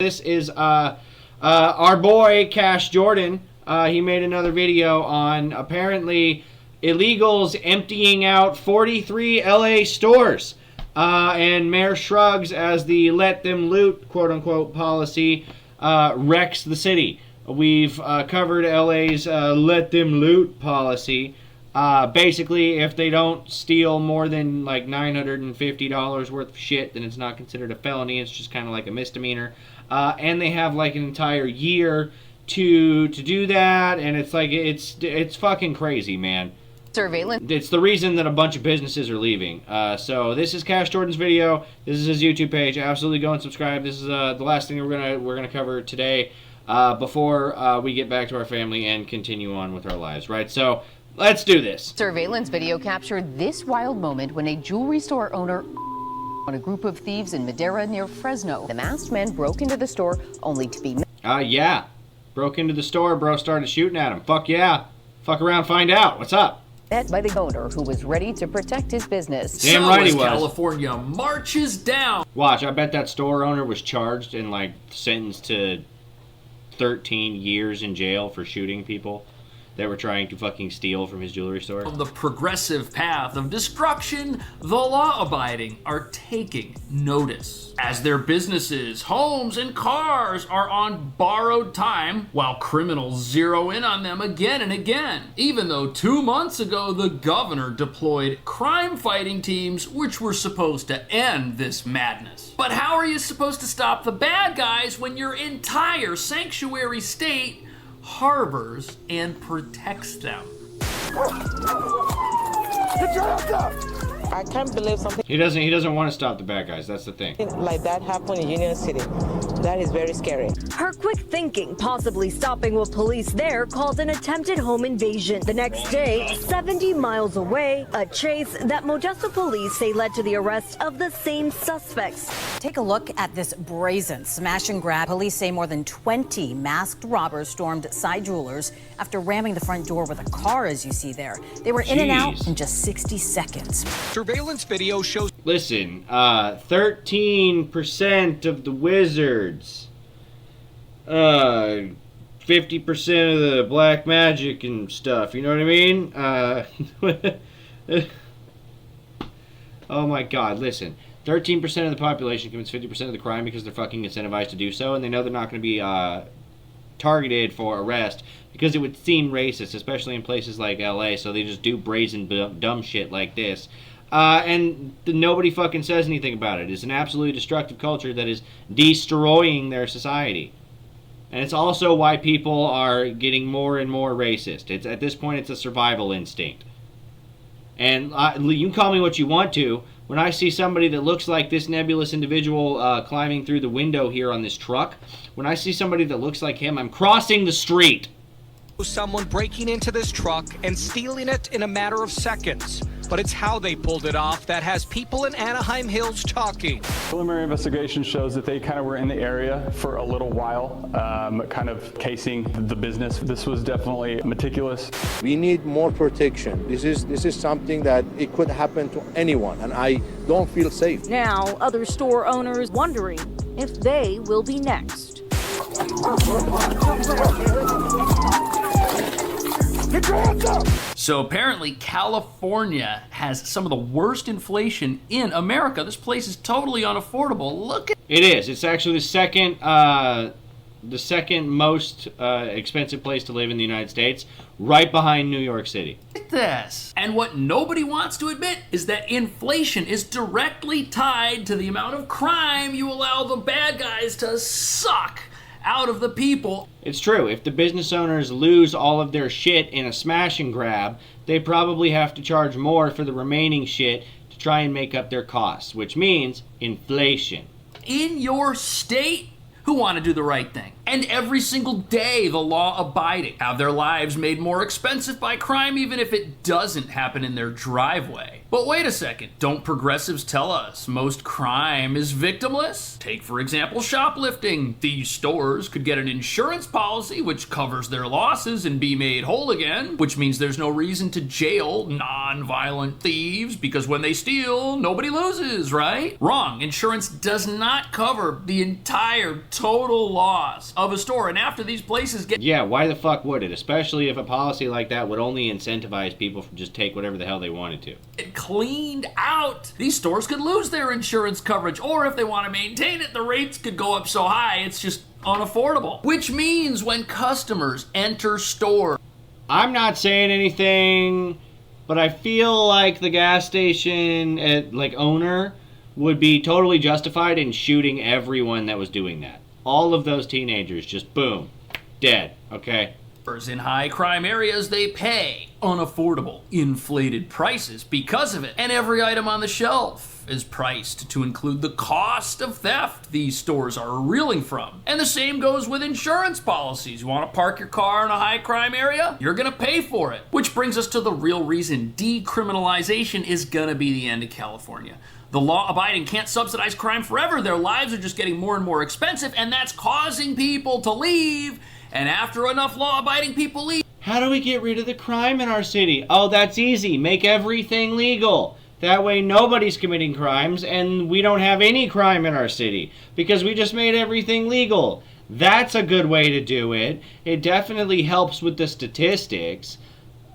This is our boy Cash Jordan. He made another video on apparently illegals emptying out 43 LA stores. And Mayor shrugs as the let them loot, quote unquote, policy wrecks the city. We've covered LA's let them loot policy. Basically, if they don't steal more than like $950 worth of shit, then it's not considered a felony. It's just kind of like a misdemeanor. And they have like an entire year to do that, and it's like it's fucking crazy, man. Surveillance. It's the reason that a bunch of businesses are leaving. So this is Cash Jordan's video. This is his YouTube page. Absolutely go and subscribe. This is the last thing we're gonna cover today before we get back to our family and continue on with our lives. Right. So let's do this. Surveillance video captured this wild moment when a jewelry store owner on a group of thieves in Madera near Fresno. The masked men broke into the store only to be yeah. Broke into the store, bro, started shooting at him. Fuck yeah. Fuck around, find out. What's up? met by the owner, who was ready to protect his business. Damn right he was. California marches down. Watch, I bet that store owner was charged and like sentenced to 13 years in jail for shooting people that were trying to fucking steal from his jewelry store. On the progressive path of destruction, the law-abiding are taking notice. As their businesses, homes, and cars are on borrowed time, while criminals zero in on them again and again. Even though 2 months ago, the governor deployed crime-fighting teams which were supposed to end this madness. But how are you supposed to stop the bad guys when your entire sanctuary state harbors and protects them? I can't believe something He doesn't want to stop the bad guys. That's the thing. like that happened in Union City. That is very scary. Her quick thinking, possibly stopping what police there called an attempted home invasion. The next day, 70 miles away, a chase that Modesto police say led to the arrest of the same suspects. Take a look at this brazen smash and grab. Police say more than 20 masked robbers stormed Side Jewelers after ramming the front door with a car, as you see there. They were in and out in just 60 seconds. Surveillance video shows. Listen, 13% of the wizards, 50% of the black magic and stuff. You know what I mean? Oh my God! Listen, 13% of the population commits 50% of the crime because they're fucking incentivized to do so, and they know they're not going to be targeted for arrest because it would seem racist, especially in places like LA. So they just do brazen dumb shit like this. And nobody fucking says anything about it. It's an absolutely destructive culture that is destroying their society. And it's also why people are getting more and more racist. It's at this point, it's a survival instinct. And you can call me what you want to. When I see somebody that looks like this nebulous individual climbing through the window here on this truck, when I see somebody that looks like him, I'm crossing the street. Someone breaking into this truck and stealing it in a matter of seconds. But it's how they pulled it off that has people in Anaheim Hills talking. Preliminary investigation shows that they kind of were in the area for a little while, kind of casing the business. This was definitely meticulous. We need more protection. This is something that it could happen to anyone, and I don't feel safe. Now, other store owners wondering if they will be next. So apparently California has some of the worst inflation in America. This place is totally unaffordable. Look at It is. It's actually the second most expensive place to live in the United States, right behind New York City. this. And what nobody wants to admit is that inflation is directly tied to the amount of crime you allow the bad guys to suck out of the people. It's true. If the business owners lose all of their shit in a smash and grab, they probably have to charge more for the remaining shit to try and make up their costs, which means inflation. In your state who want to do the right thing. And every single day, the law-abiding have their lives made more expensive by crime, even if it doesn't happen in their driveway. But wait a second, don't progressives tell us most crime is victimless? Take, for example, shoplifting. These stores could get an insurance policy which covers their losses and be made whole again, which means there's no reason to jail non-violent thieves because when they steal, nobody loses, right? Wrong. Insurance does not cover the entire total loss of a store, and after these places get... Yeah, why the fuck would it? Especially if a policy like that would only incentivize people to just take whatever the hell they wanted to. Cleaned out, these stores could lose their insurance coverage, or if they want to maintain it, the rates could go up so high it's just unaffordable. Which means when customers enter stores, I'm not saying anything, but I feel like the gas station owner would be totally justified in shooting everyone that was doing that. All of those teenagers, just boom, dead. Okay. in high crime areas, they pay unaffordable, inflated prices because of it. And every item on the shelf is priced to include the cost of theft these stores are reeling from. And the same goes with insurance policies. You want to park your car in a high crime area? You're going to pay for it. Which brings us to the real reason decriminalization is going to be the end of California. The law-abiding can't subsidize crime forever. Their lives are just getting more and more expensive, and that's causing people to leave. And after enough law-abiding people leave... How do we get rid of the crime in our city? Oh, that's easy. Make everything legal. That way nobody's committing crimes, and we don't have any crime in our city, because we just made everything legal. That's a good way to do it. It definitely helps with the statistics.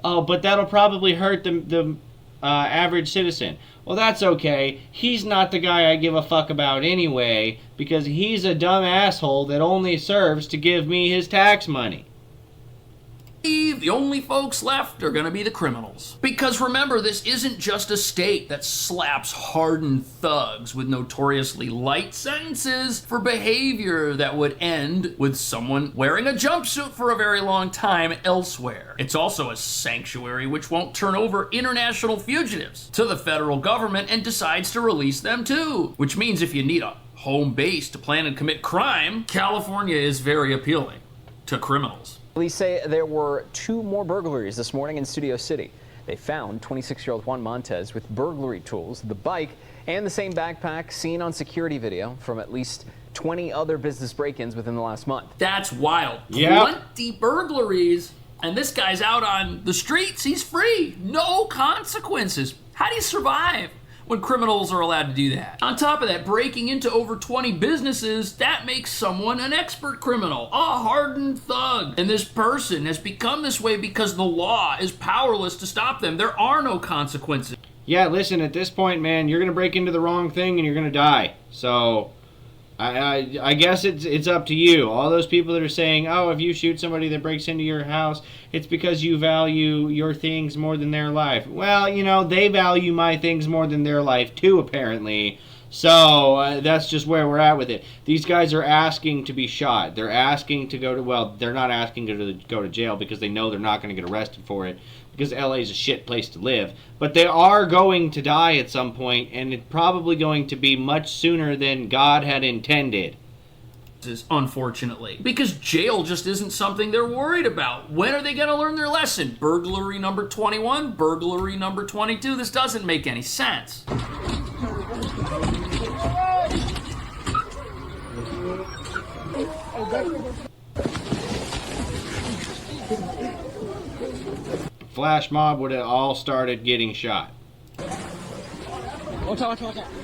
Oh, but that'll probably hurt the average citizen. Well, that's okay. He's not the guy I give a fuck about anyway, because he's a dumb asshole that only serves to give me his tax money. The only folks left are going to be the criminals. Because remember, this isn't just a state that slaps hardened thugs with notoriously light sentences for behavior that would end with someone wearing a jumpsuit for a very long time elsewhere. It's also a sanctuary which won't turn over international fugitives to the federal government and decides to release them too. Which means if you need a home base to plan and commit crime, California is very appealing to criminals. Police say there were 2 more burglaries this morning in Studio City. They found 26-year-old Juan Montez with burglary tools, the bike, and the same backpack seen on security video from at least 20 other business break-ins within the last month. That's wild. Yeah. 20 burglaries, and this guy's out on the streets. He's free. No consequences. How do you survive when criminals are allowed to do that? On top of that, breaking into over 20 businesses, that makes someone an expert criminal, a hardened thug. And this person has become this way because the law is powerless to stop them. There are no consequences. Yeah, listen, at this point, man, you're going to break into the wrong thing and you're going to die. So, I guess it's up to you. All those people that are saying, oh, if you shoot somebody that breaks into your house, it's because you value your things more than their life. Well, you know, they value my things more than their life too, apparently. So, that's just where we're at with it. These guys are asking to be shot. They're asking to go to, well, they're not asking to go to jail because they know they're not going to get arrested for it, because LA is a shit place to live. But they are going to die at some point, and it's probably going to be much sooner than God had intended. Unfortunately, because jail just isn't something they're worried about. When are they going to learn their lesson? Burglary number 21, burglary number 22. This doesn't make any sense. Flash mob would have all started getting shot.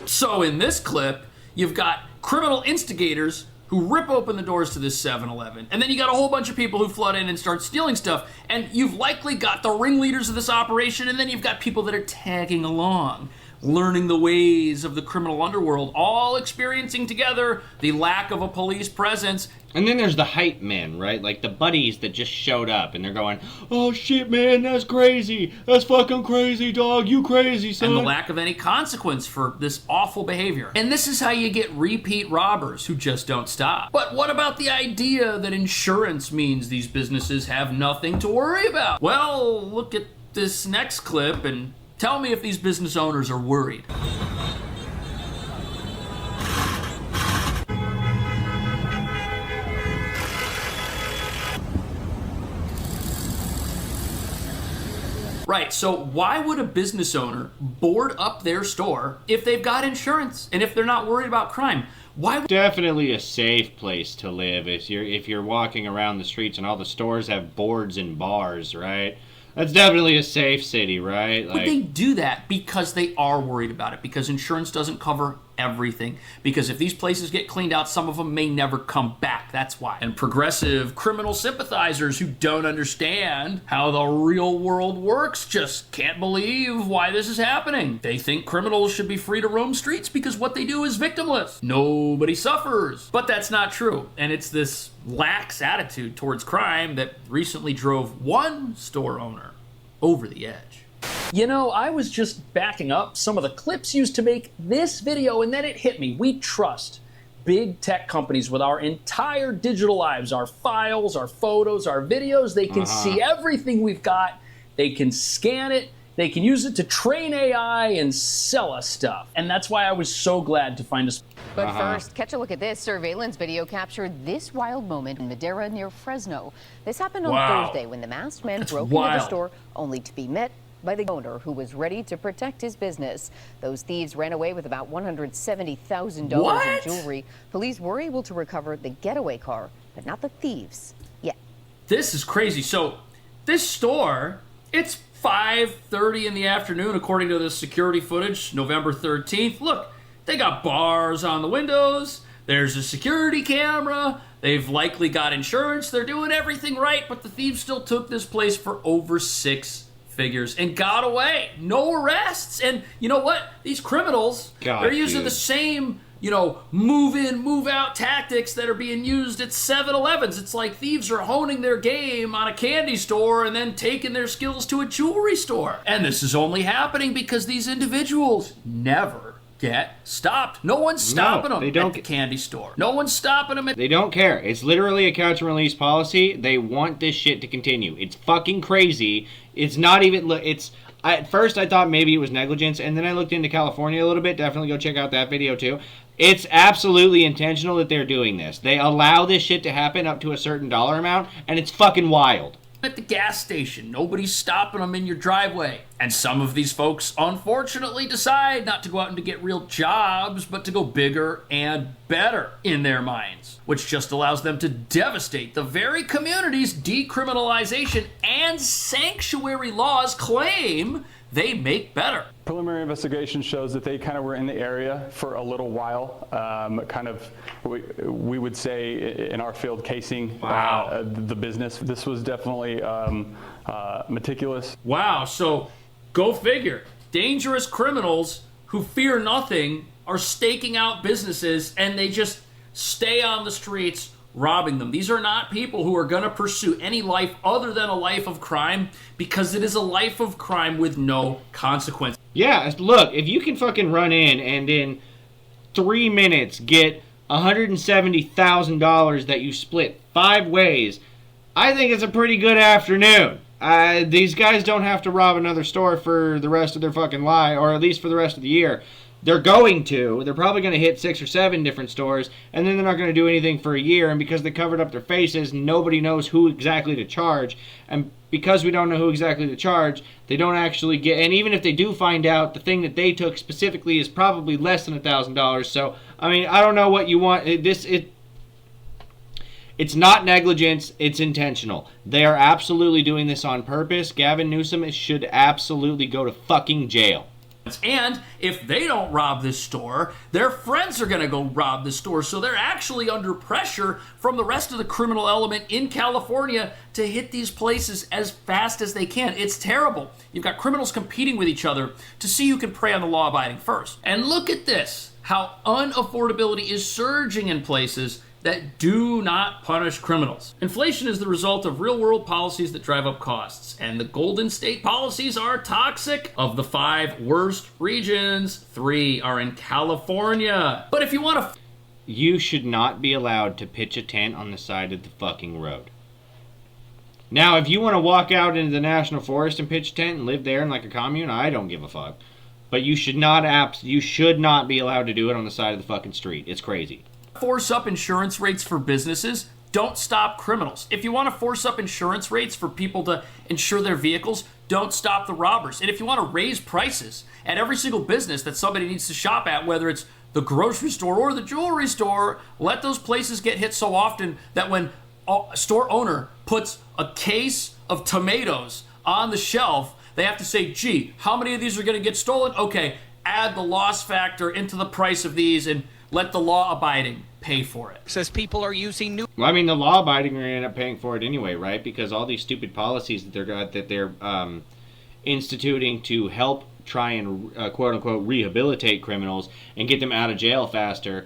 So in this clip, you've got criminal instigators who rip open the doors to this 7-Eleven, and then you got a whole bunch of people who flood in and start stealing stuff, and you've likely got the ringleaders of this operation, and then you've got people that are tagging along, learning the ways of the criminal underworld, all experiencing together the lack of a police presence. And then there's the hype men, right? Like the buddies that just showed up and they're going, oh shit, man, that's crazy. That's fucking crazy, dog. You crazy, son. And the lack of any consequence for this awful behavior. And this is how you get repeat robbers who just don't stop. But what about the idea that insurance means these businesses have nothing to worry about? Well, look at this next clip and tell me if these business owners are worried. Right, so why would a business owner board up their store if they've got insurance and if they're not worried about crime? Why would... Definitely a safe place to live if you're walking around the streets and all the stores have boards and bars, right? That's definitely a safe city, right? Would they do that? Because they are worried about it, because insurance doesn't cover everything, because if these places get cleaned out, some of them may never come back. That's why. And progressive criminal sympathizers who don't understand how the real world works just can't believe why this is happening. They think criminals should be free to roam streets because what they do is victimless. Nobody suffers. But that's not true. And it's this lax attitude towards crime that recently drove one store owner over the edge. You know, I was just backing up some of the clips used to make this video, and then it hit me. We trust big tech companies with our entire digital lives, our files, our photos, our videos. They can see everything we've got. They can scan it. They can use it to train AI and sell us stuff. And that's why I was so glad to find us. But first, catch a look at this. Surveillance video captured this wild moment in Madera near Fresno. This happened on Thursday when the masked man broke into the store only to be met by the owner who was ready to protect his business. Those thieves ran away with about $170,000 in jewelry. Police were able to recover the getaway car, but not the thieves yet. This is crazy. So this store, it's 5:30 in the afternoon, according to the security footage, November 13th. Look, they got bars on the windows. There's a security camera. They've likely got insurance. They're doing everything right, but the thieves still took this place for over 6 figures and got away. No arrests. And you know what? These criminals, they're using the same, move in, move out tactics that are being used at 7-Elevens. It's like thieves are honing their game on a candy store and then taking their skills to a jewelry store. And this is only happening because these individuals never get stopped. No one's stopping them at the candy store. No one's stopping them. They don't care. It's literally a catch and release policy. They want this shit to continue. It's fucking crazy. It's not even... At first, I thought maybe it was negligence, and then I looked into California a little bit. Definitely go check out that video, too. It's absolutely intentional that they're doing this. They allow this shit to happen up to a certain dollar amount, and it's fucking wild. At the gas station, nobody's stopping them in your driveway. And some of these folks, unfortunately, decide not to go out and to get real jobs, but to go bigger and better in their minds, which just allows them to devastate the very communities decriminalization and sanctuary laws claim they make better. Preliminary investigation shows that they kind of were in the area for a little while, we would say in our field casing the business. This was definitely meticulous. Wow, so go figure. Dangerous criminals who fear nothing are staking out businesses and they just stay on the streets robbing them. These are not people who are going to pursue any life other than a life of crime, because it is a life of crime with no consequence. Yeah, look, if you can fucking run in and in 3 minutes get $170,000 that you split 5 ways, I think it's a pretty good afternoon. These guys don't have to rob another store for the rest of their fucking life, or at least for the rest of the year. They're going to. They're probably going to hit 6 or 7 different stores, and then they're not going to do anything for a year, and because they covered up their faces, nobody knows who exactly to charge, and because we don't know who exactly to charge, they don't actually get, and even if they do find out, the thing that they took specifically is probably less than $1,000, so, I mean, I don't know what you want. It's not negligence, it's intentional. They are absolutely doing this on purpose. Gavin Newsom should absolutely go to fucking jail. And if they don't rob this store, their friends are going to go rob this store. So they're actually under pressure from the rest of the criminal element in California to hit these places as fast as they can. It's terrible. You've got criminals competing with each other to see who can prey on the law-abiding first. And look at this, how unaffordability is surging in places that do not punish criminals. Inflation is the result of real-world policies that drive up costs, and the Golden State policies are toxic. Of the 5 worst regions, 3 are in California. But if you want to... You should not be allowed to pitch a tent on the side of the fucking road. Now, if you want to walk out into the National Forest and pitch a tent and live there in like a commune, I don't give a fuck. But you should not be allowed to do it on the side of the fucking street. It's crazy. Force up insurance rates for businesses, don't stop criminals. If you want to force up insurance rates for people to insure their vehicles, don't stop the robbers. And if you want to raise prices at every single business that somebody needs to shop at, whether it's the grocery store or the jewelry store, let those places get hit so often that when a store owner puts a case of tomatoes on the shelf, they have to say, gee, how many of these are going to get stolen? Okay, add the loss factor into the price of these and let the law-abiding pay for it. Says people are using new... Well, I mean, the law-abiding are going to end up paying for it anyway, right? Because all these stupid policies that they're instituting to help try and quote-unquote rehabilitate criminals and get them out of jail faster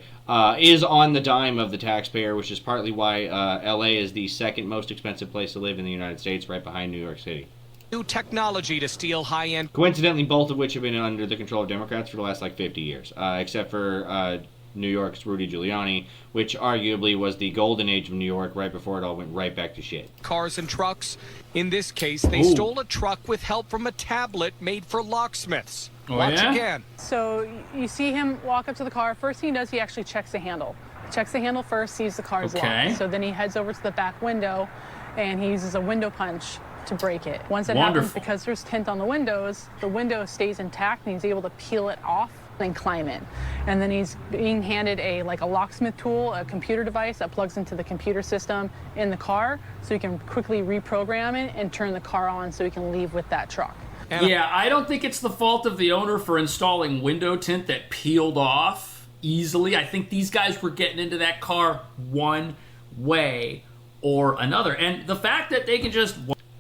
is on the dime of the taxpayer, which is partly why L.A. is the second most expensive place to live in the United States, right behind New York City. New technology to steal high-end... Coincidentally, both of which have been under the control of Democrats for the last, 50 years, except for New York's Rudy Giuliani, which arguably was the golden age of New York right before it all went right back to shit. Cars and trucks. In this case, they stole a truck with help from a tablet made for locksmiths. Watch again. So you see him walk up to the car. First thing he does, he actually checks the handle. Checks the handle first, sees the car's locked. So then he heads over to the back window, and he uses a window punch to break it. Once it happens, because there's tint on the window stays intact, and he's able to peel it off and climb in. And then he's being handed a locksmith tool, a computer device that plugs into the computer system in the car, so he can quickly reprogram it and turn the car on so he can leave with that truck. Yeah, I don't think it's the fault of the owner for installing window tint that peeled off easily. I think these guys were getting into that car one way or another. And the fact that they can just...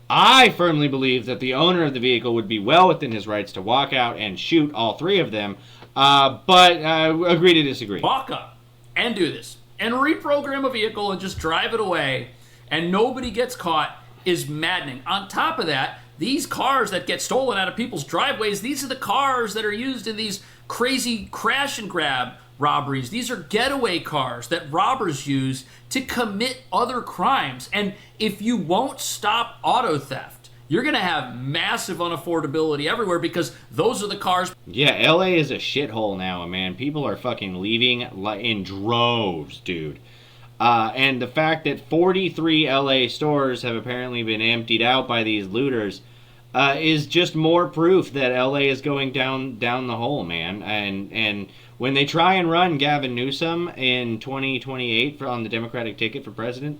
I firmly believe that the owner of the vehicle would be well within his rights to walk out and shoot all three of them, but agree to disagree. Walk up and do this and reprogram a vehicle and just drive it away and nobody gets caught is maddening. On top of that, these cars that get stolen out of people's driveways, these are the cars that are used in these crazy crash and grab robberies. These are getaway cars that robbers use to commit other crimes. And if you won't stop auto theft, you're going to have massive unaffordability everywhere because those are the cars. Yeah, LA is a shithole now, man. People are fucking leaving in droves, dude. And the fact that 43 LA stores have apparently been emptied out by these looters is just more proof that LA is going down the hole, man. And when they try and run Gavin Newsom in 2028 on the Democratic ticket for president,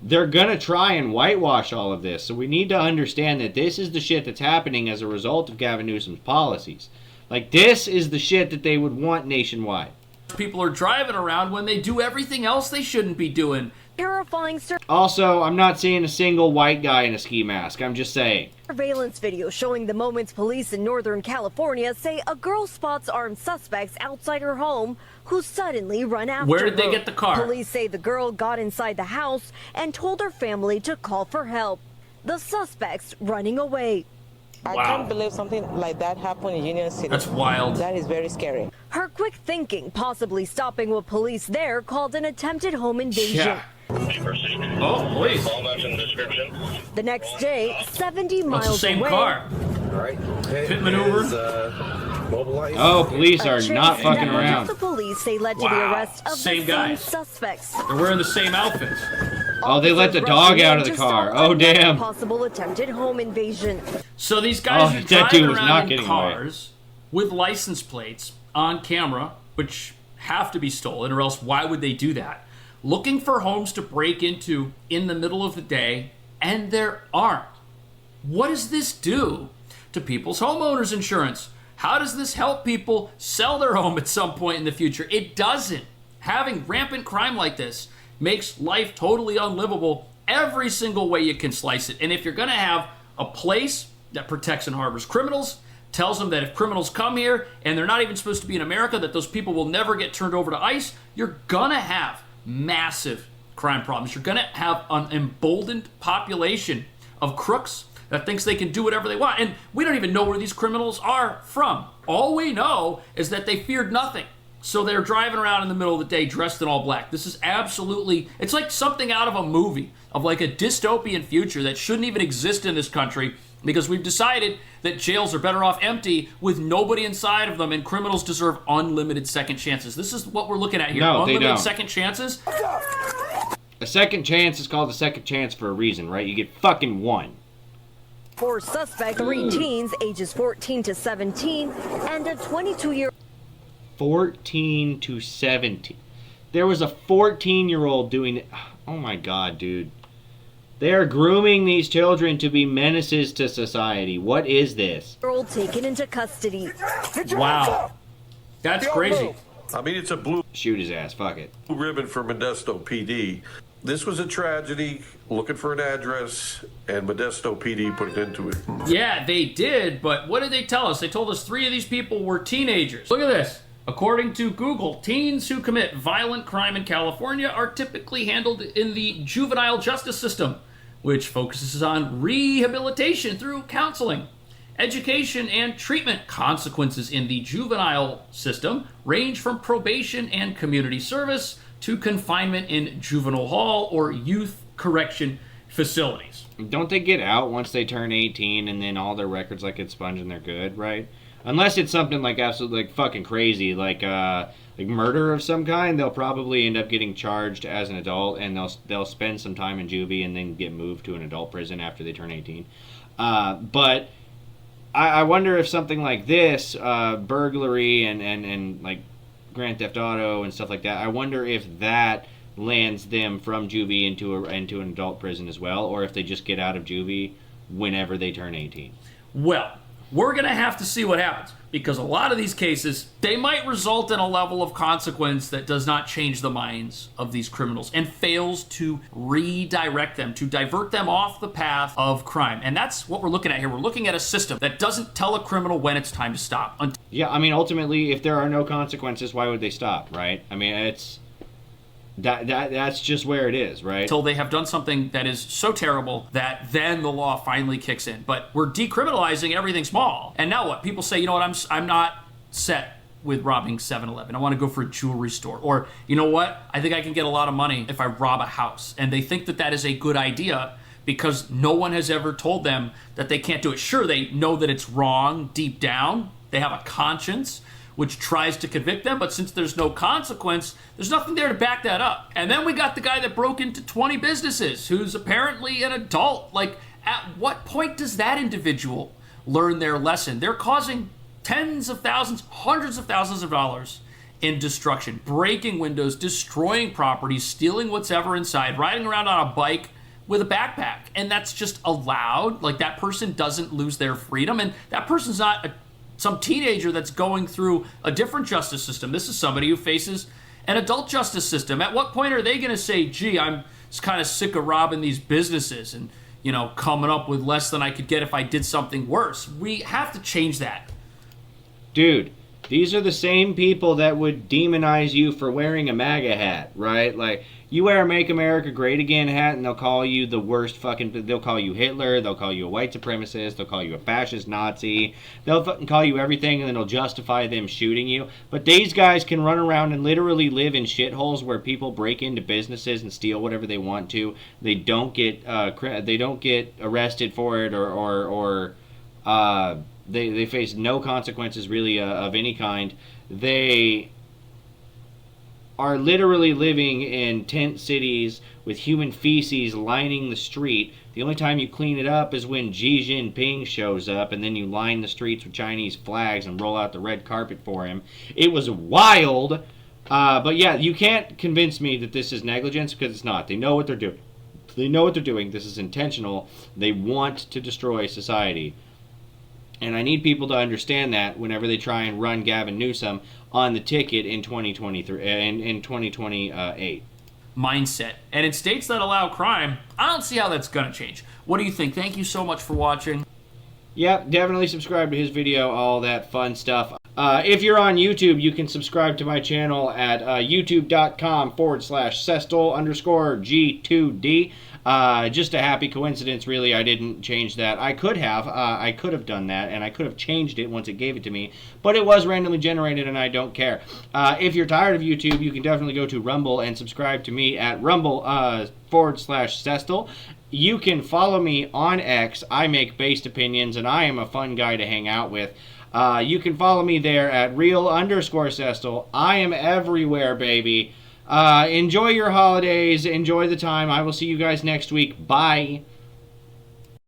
they're going to try and whitewash all of this. So we need to understand that this is the shit that's happening as a result of Gavin Newsom's policies. Like, this is the shit that they would want nationwide. People are driving around when they do everything else they shouldn't be doing. Terrifying. Also, I'm not seeing a single white guy in a ski mask. I'm just saying. Surveillance video showing the moments police in Northern California say a girl spots armed suspects outside her home who suddenly run after her. Where did they get the car? Police say the girl got inside the house and told her family to call for help. The suspects running away. I can't believe something like that happened in Union City. That's wild. That is very scary. Her quick thinking, possibly stopping what police there called an attempted home invasion. Yeah. Oh, police. The next day, 70 miles away. It's the same car. Pit maneuver. Oh, police are not fucking around. The police say led to the arrest of the same suspects. They're wearing the same outfits. Oh, they let the dog out of the car. Oh, damn. Possible attempted home invasion. So these guys are driving around in cars with license plates on camera, which have to be stolen, or else why would they do that? Looking for homes to break into in the middle of the day, and there aren't. What does this do to people's homeowners insurance? How does this help people sell their home at some point in the future? It doesn't. Having rampant crime like this makes life totally unlivable every single way you can slice it. And if you're going to have a place that protects and harbors criminals, tells them that if criminals come here and they're not even supposed to be in America, that those people will never get turned over to ICE, you're going to have massive crime problems. You're going to have an emboldened population of crooks that thinks they can do whatever they want. And we don't even know where these criminals are from. All we know is that they feared nothing. So they're driving around in the middle of the day dressed in all black. This is absolutely, it's like something out of a movie, of like a dystopian future that shouldn't even exist in this country because we've decided that jails are better off empty with nobody inside of them and criminals deserve unlimited second chances. This is what we're looking at here. No, unlimited they don't. Second chances. A second chance is called a second chance for a reason, right? You get fucking one. 4 suspects, 3 teens ages 14 to 17, and a 22-year-old. 14 to 17. There was a 14-year-old doing it. Oh my God, dude. They are grooming these children to be menaces to society. What is this? Taken into custody. Wow. That's crazy. I mean, it's a blue... Shoot his ass. Fuck it. ...ribbon for Modesto PD. This was a tragedy, looking for an address, and Modesto PD put an end to it. Yeah, they did, but what did they tell us? They told us 3 of these people were teenagers. Look at this. According to Google, teens who commit violent crime in California are typically handled in the juvenile justice system, which focuses on rehabilitation through counseling, education, and treatment. Consequences in the juvenile system range from probation and community service to confinement in juvenile hall or youth correction facilities. Don't they get out once they turn 18 and then all their records like get sponged and they're good, right? Unless it's something like absolutely like fucking crazy, like murder of some kind, they'll probably end up getting charged as an adult, and they'll spend some time in juvie and then get moved to an adult prison after they turn 18. But I wonder if something like this, burglary and like Grand Theft Auto and stuff like that, I wonder if that lands them from juvie into an adult prison as well, or if they just get out of juvie whenever they turn 18. Well, we're going to have to see what happens, because a lot of these cases, they might result in a level of consequence that does not change the minds of these criminals and fails to redirect them, to divert them off the path of crime. And that's what we're looking at here. We're looking at a system that doesn't tell a criminal when it's time to stop. Yeah, I mean, ultimately, if there are no consequences, why would they stop, right? I mean, it's... That's just where it is, right? Until they have done something that is so terrible that then the law finally kicks in. But we're decriminalizing everything small. And now what? People say, you know what, I'm not set with robbing 7-Eleven. I want to go for a jewelry store. Or, you know what, I think I can get a lot of money if I rob a house. And they think that that is a good idea because no one has ever told them that they can't do it. Sure, they know that it's wrong deep down. They have a conscience which tries to convict them, but since there's no consequence, there's nothing there to back that up. And then we got the guy that broke into 20 businesses, who's apparently an adult. Like, at what point does that individual learn their lesson? They're causing tens of thousands, hundreds of thousands of dollars in destruction, breaking windows, destroying properties, stealing what's ever inside, riding around on a bike with a backpack. And that's just allowed. Like, that person doesn't lose their freedom, and that person's not some teenager that's going through a different justice system. This is somebody who faces an adult justice system. At what point are they going to say, gee, I'm just kind of sick of robbing these businesses and, you know, coming up with less than I could get if I did something worse? We have to change that. Dude, these are the same people that would demonize you for wearing a MAGA hat, right? Like, you wear a Make America Great Again hat and they'll call you the worst fucking... They'll call you Hitler, they'll call you a white supremacist, they'll call you a fascist Nazi, they'll fucking call you everything, and then they'll justify them shooting you. But these guys can run around and literally live in shitholes where people break into businesses and steal whatever they want to. They don't get arrested for it, or they face no consequences really of any kind. They are literally living in tent cities with human feces lining the street. The only time you clean it up is when Xi Jinping shows up, and then you line the streets with Chinese flags and roll out the red carpet for him. It was wild, but yeah, you can't convince me that this is negligence, because it's not. They know what they're doing. They know what they're doing. This is intentional. They want to destroy society. And I need people to understand that whenever they try and run Gavin Newsom on the ticket in 2023 in 2028. Mindset. And in states that allow crime, I don't see how that's going to change. What do you think? Thank you so much for watching. Yep, definitely subscribe to his video, all that fun stuff. If you're on YouTube, you can subscribe to my channel at youtube.com/Sestill_G2D. Just a happy coincidence, really. I didn't change that. I could have done that, and I could have changed it once it gave it to me, but it was randomly generated, and I don't care. If you're tired of YouTube, you can definitely go to Rumble and subscribe to me at Rumble/Sestill. You can follow me on X. I make based opinions, and I am a fun guy to hang out with. You can follow me there at real_Sestill. I am everywhere, baby. Enjoy your holidays. Enjoy the time. I will see you guys next week. Bye.